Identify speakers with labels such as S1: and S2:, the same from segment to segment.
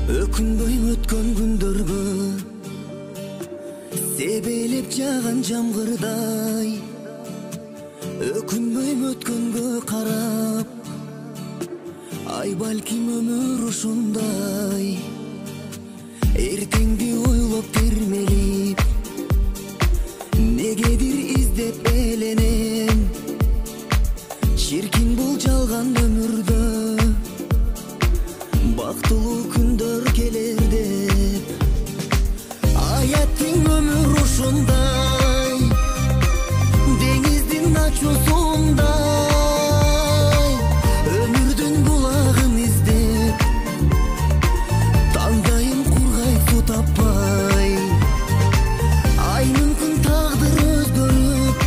S1: Өкүнбөй өткөн күндөргө себелеп жаган жамгырдай, өкүнбөй өткөнгө карап, ай балким өмүр ушундай. Эртеңди ойлоп термелип, негедир издеп эленем, чиркин бул жалган өмүрдө бактылуу күндөр келер деп. Аяттың өмүр ушундай, деңиздин ачуусундай, өмүрдүн булагын издеп, таңдайым кургайт суу таппай. Ай мүмкүн тагдыр өзгөрүп,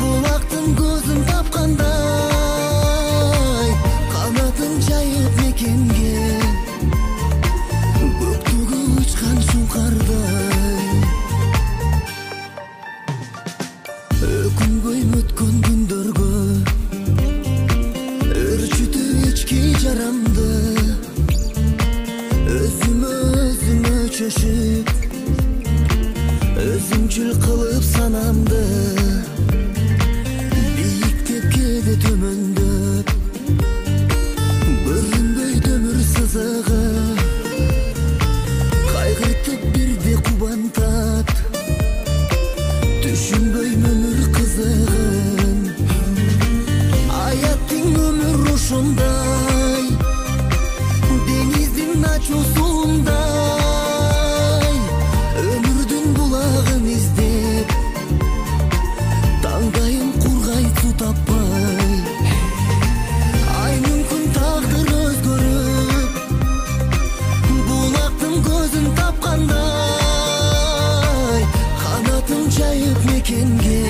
S1: булактын көзүн тапкандай, канатын жайып мекенге, көктөгү учкан шуңкардай. Өкүнбөй өткөн күндөргө өрчүтү ички жарамды, өзүмө чөшүп, өзүмчүл кылып санамды, бийиктеп кээде төмөндөп, көрүнбөй өмүр сызыгы, кайгыртып бирде кубантат, түшүнбөй өмүр кызыгын. Аяттың өмүр ушундай, деңиздин ачуусундай, өмүрдүн булагын издеп, таңдайым кургайт суу таппай. Ай мүмкүн тагдыр өзгөрүп, булактын көзүн тапкандай, канатын жайып мекенге,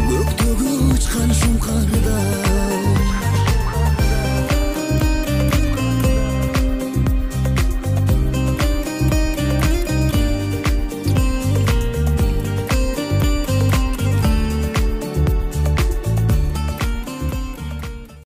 S1: көктөгү учкан шуңкардай.